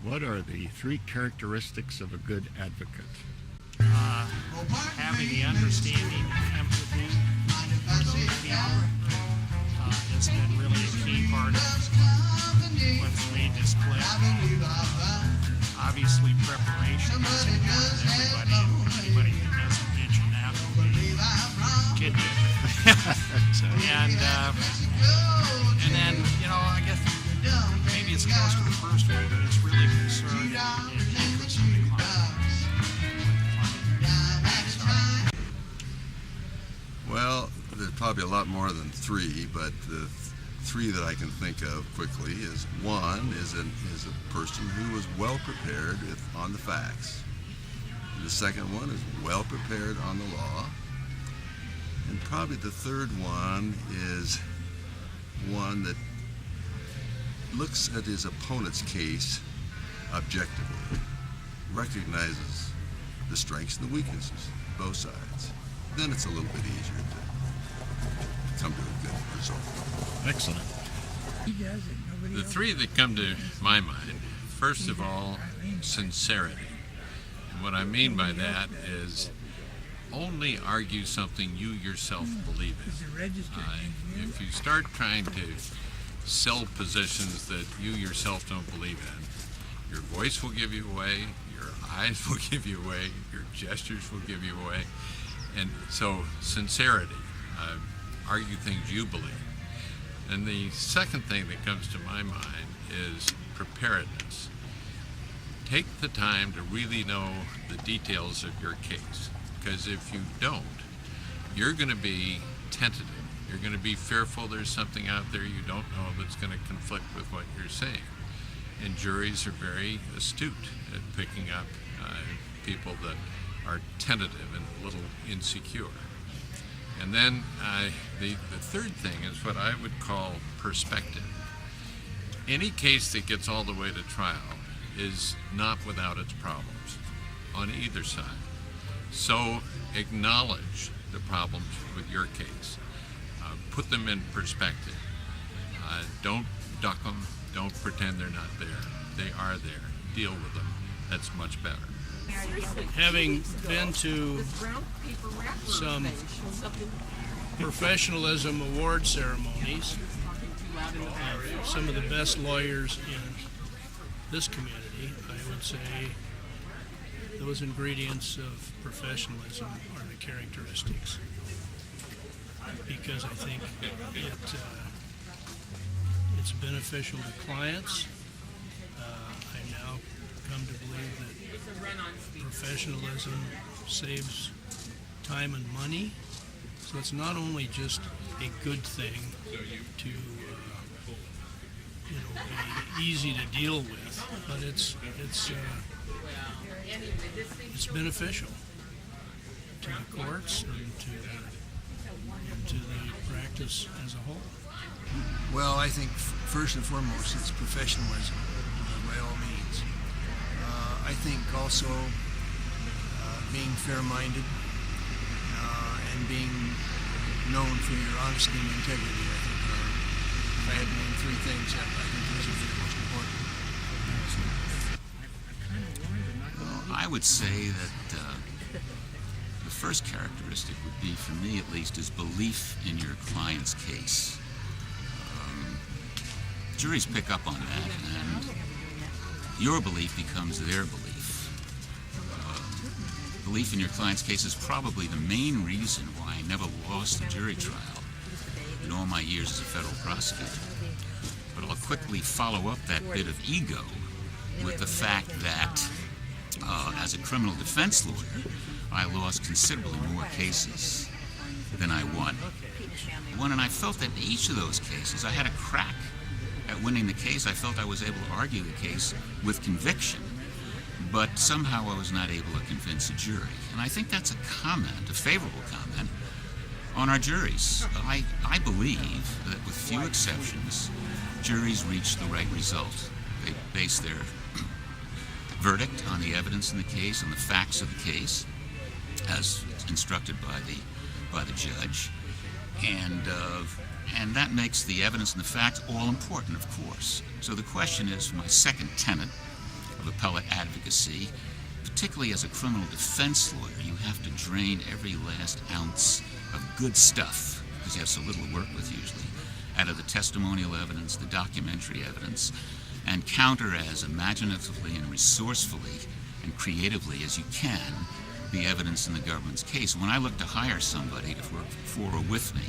What are the three characteristics of a good advocate? Having the understanding and empathy for those people has been really a key part of what's made this clip. Obviously, preparation is important to everybody, and anybody that doesn't mention that will be kidding. And then, I guess maybe it's close to the first one, but it's really concerned and interest in the client. Well, there's probably a lot more than three, but the three that I can think of quickly is one is a person who was well prepared on the facts. The second one is well prepared on the law. And probably the third one is one that looks at his opponent's case objectively, recognizes the strengths and the weaknesses, both sides. Then it's a little bit easier to come to a good result. Excellent. The three that come to my mind, first of all, sincerity. And what I mean by that is only argue something you yourself believe in. If you start trying to sell positions that you yourself don't believe in, your voice will give you away, your eyes will give you away, your gestures will give you away. And so, sincerity, argue things you believe. And the second thing that comes to my mind is preparedness. Take the time to really know the details of your case, because if you don't, you're going to be tentative. You're going to be fearful there's something out there you don't know that's going to conflict with what you're saying. And juries are very astute at picking up people that are tentative and a little insecure. And then the third thing is what I would call perspective. Any case that gets all the way to trial is not without its problems on either side. So acknowledge the problems with your case. Put them in perspective. Don't duck them. Don't pretend they're not there. They are there. Deal with them. That's much better. Having been to some professionalism award ceremonies, some of the best lawyers in this community, I would say those ingredients of professionalism are the characteristics, because I think it's beneficial to clients. I now come to believe that professionalism saves time and money, so it's not only just a good thing to be easy to deal with, but it's beneficial to the courts and to the practice as a whole. Well, I think first and foremost it's professionalism by all means. I think also being fair-minded and being known for your honesty and integrity, I think if I had to name three things, I think those are the most important. Well, I would say that the first characteristic would be, for me at least, is belief in your client's case. Juries pick up on that, and your belief becomes their belief. Belief in your client's case is probably the main reason why I never lost a jury trial in all my years as a federal prosecutor. But I'll quickly follow up that bit of ego with the fact that as a criminal defense lawyer, I lost considerably more cases than I won. And I felt that in each of those cases I had a crack at winning the case. I felt I was able to argue the case with conviction, but somehow I was not able to convince a jury. And I think that's a favorable comment, on our juries. I believe that with few exceptions, juries reach the right result. They base their verdict on the evidence in the case, on the facts of the case, as instructed by the judge, and that makes the evidence and the facts all important, of course. So the question is, my second tenet advocacy, particularly as a criminal defense lawyer, you have to drain every last ounce of good stuff, because you have so little to work with usually, out of the testimonial evidence, the documentary evidence, and counter as imaginatively and resourcefully and creatively as you can the evidence in the government's case. When I look to hire somebody to work for or with me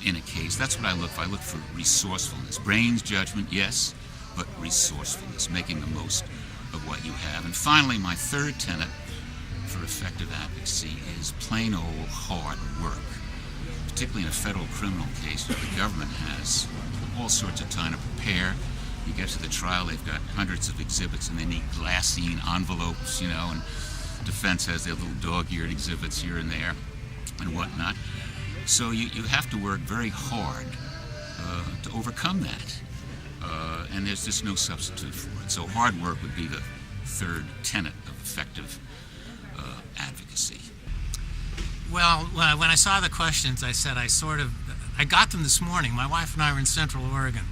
in a case, that's what I look for. I look for resourcefulness. Brains, judgment, yes, but resourcefulness, making the most of what you have. And finally, my third tenet for effective advocacy is plain old hard work, particularly in a federal criminal case where the government has all sorts of time to prepare. You get to the trial, they've got hundreds of exhibits, and they need glassine envelopes, and defense has their little dog-eared exhibits here and there and whatnot. So you have to work very hard to overcome that. And there's just no substitute for it. So hard work would be the third tenet of effective advocacy. Well, when I saw the questions, I said I got them this morning. My wife and I were in Central Oregon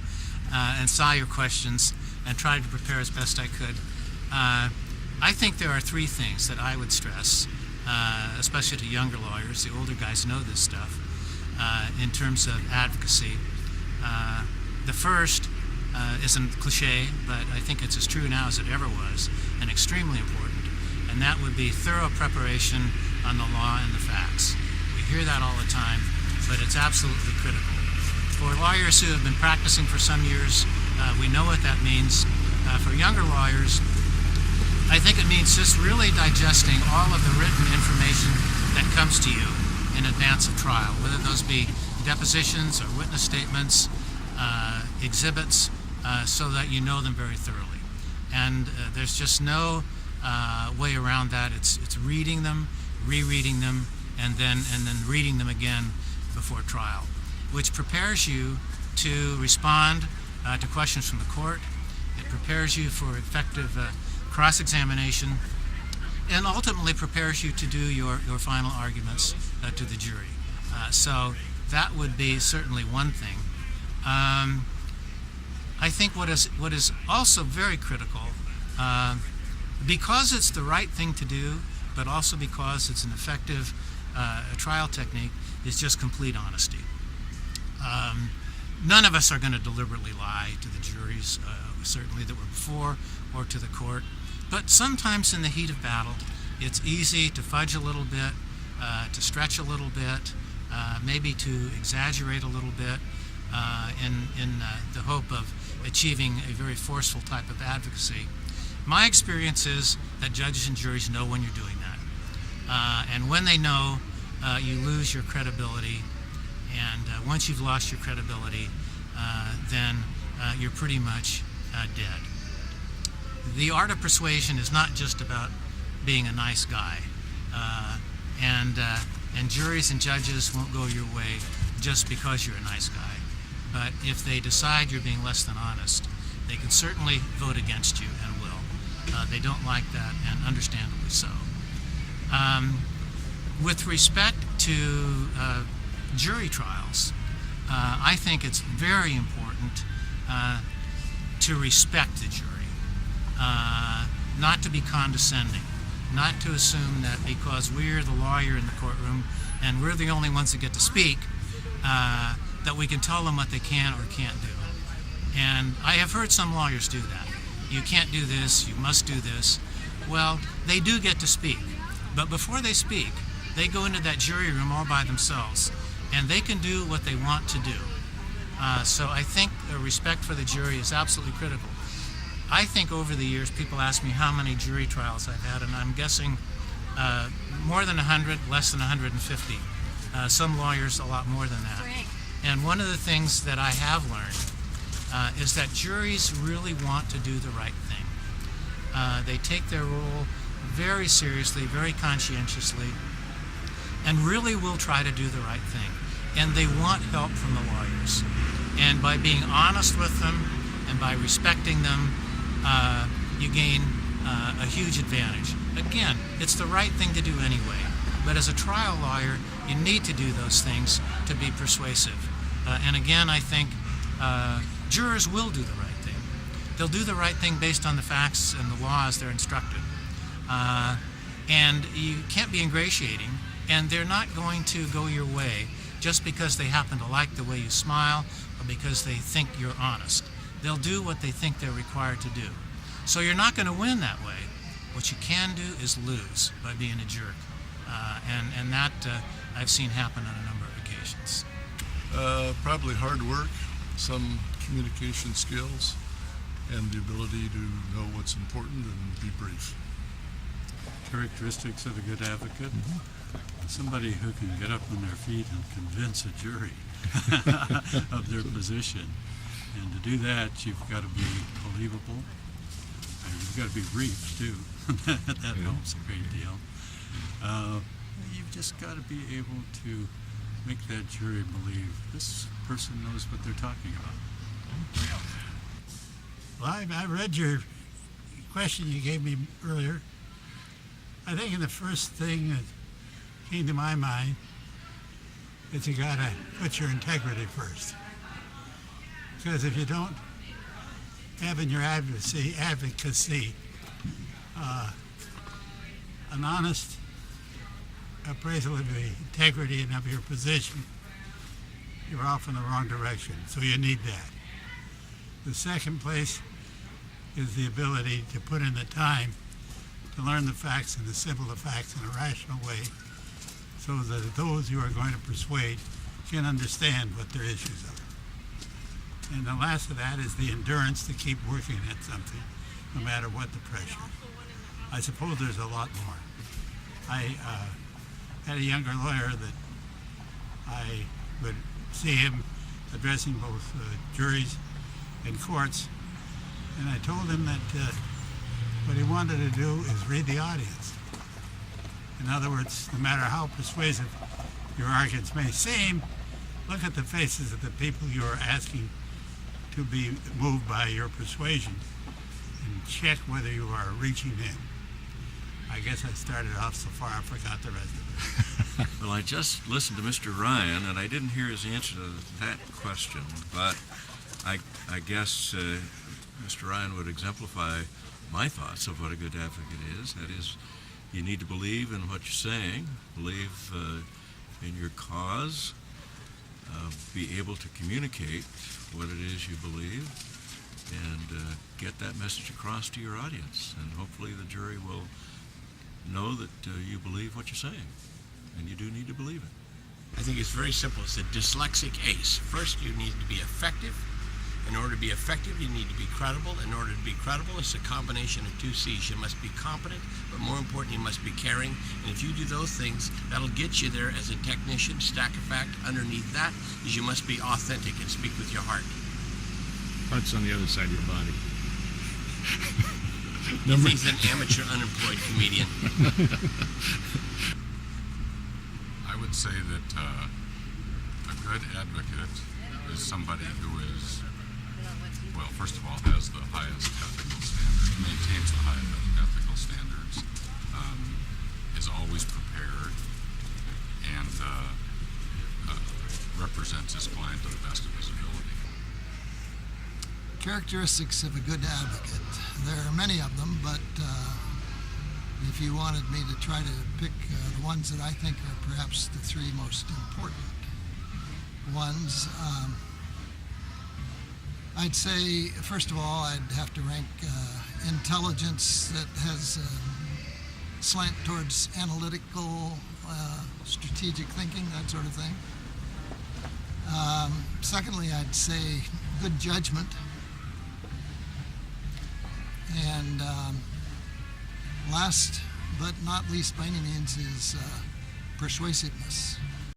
and saw your questions and tried to prepare as best I could. I think there are three things that I would stress, especially to younger lawyers. The older guys know this stuff in terms of advocacy. The first isn't cliche, but I think it's as true now as it ever was, and extremely important, and that would be thorough preparation on the law and the facts. We hear that all the time, but it's absolutely critical. For lawyers who have been practicing for some years, we know what that means. For younger lawyers, I think it means just really digesting all of the written information that comes to you in advance of trial, whether those be depositions or witness statements, exhibits, so that you know them very thoroughly. And there's just no way around that. It's reading them, rereading them, and then reading them again before trial, which prepares you to respond to questions from the court. It prepares you for effective cross-examination, and ultimately prepares you to do your final arguments to the jury. So that would be certainly one thing. I think what is also very critical, because it's the right thing to do, but also because it's an effective trial technique, is just complete honesty. None of us are going to deliberately lie to the juries, certainly that were before, or to the court. But sometimes in the heat of battle, it's easy to fudge a little bit, to stretch a little bit, maybe to exaggerate a little bit in the hope of achieving a very forceful type of advocacy. My experience is that judges and juries know when you're doing that. And when they know, you lose your credibility. And once you've lost your credibility, then you're pretty much dead. The art of persuasion is not just about being a nice guy. And juries and judges won't go your way just because you're a nice guy. But if they decide you're being less than honest, they can certainly vote against you and will. They don't like that, and understandably so. With respect to jury trials, I think it's very important to respect the jury, not to be condescending, not to assume that because we're the lawyer in the courtroom and we're the only ones that get to speak, that we can tell them what they can or can't do. And I have heard some lawyers do that. You can't do this, you must do this. Well, they do get to speak, but before they speak, they go into that jury room all by themselves, and they can do what they want to do. So I think respect for the jury is absolutely critical. I think over the years, people ask me how many jury trials I've had, and I'm guessing more than 100, less than 150. Some lawyers a lot more than that. And one of the things that I have learned is that juries really want to do the right thing. They take their role very seriously, very conscientiously, and really will try to do the right thing. And they want help from the lawyers. And by being honest with them and by respecting them, you gain a huge advantage. Again, it's the right thing to do anyway. But as a trial lawyer, you need to do those things to be persuasive. And again, I think jurors will do the right thing. they'll do the right thing based on the facts and the law as they're instructed. And you can't be ingratiating, and they're not going to go your way just because they happen to like the way you smile or because they think you're honest. They'll do what they think they're required to do. So you're not going to win that way. What you can do is lose by being a jerk. And that I've seen happen on a number of occasions. Probably hard work, some communication skills, and the ability to know what's important and be brief. Characteristics of a good advocate. Somebody who can get up on their feet and convince a jury of their position. And to do that, you've got to be believable. And you've got to be brief, too. That helps a great deal. You've just got to be able to make that jury believe this person knows what they're talking about. Well, I read your question you gave me earlier. I think the first thing that came to my mind is you got to put your integrity first. Because if you don't have in your advocacy an honest appraisal of the integrity and of your position, you're off in the wrong direction. So you need that. The second place is the ability to put in the time to learn the facts and assemble the facts in a rational way so that those you are going to persuade can understand what their issues are. And the last of that is the endurance to keep working at something no matter what the pressure. I suppose there's a lot more. I had a younger lawyer that I would see him addressing both juries and courts, and I told him that what he wanted to do is read the audience. In other words, no matter how persuasive your arguments may seem, look at the faces of the people you are asking to be moved by your persuasion and check whether you are reaching in. I guess I started off so far I forgot the rest of it. Well, I just listened to Mr. Ryan, and I didn't hear his answer to that question, but I guess Mr. Ryan would exemplify my thoughts of what a good advocate is. That is, you need to believe in what you're saying, believe in your cause, be able to communicate what it is you believe, and get that message across to your audience. And hopefully the jury will know that you believe what you're saying, and you do need to believe it. I think it's very simple. It's a dyslexic ace. First, you need to be effective. In order to be effective, you need to be credible. In order to be credible, it's a combination of two C's. You must be competent, but more important, you must be caring. And if you do those things, that'll get you there as a technician. Stack of fact underneath that is you must be authentic and speak with your heart. Heart's on the other side of your body. He's an amateur unemployed comedian. I would say that a good advocate is somebody who is, well, first of all, has the highest ethical standards, maintains the highest ethical standards, is always prepared, and represents his client to the best of his ability. Characteristics of a good advocate. There are many of them, but if you wanted me to try to pick the ones that I think are perhaps the three most important ones, I'd say, first of all, I'd have to rank intelligence that has a slant towards analytical, strategic thinking, that sort of thing. Secondly, I'd say good judgment. And last but not least by any means is persuasiveness.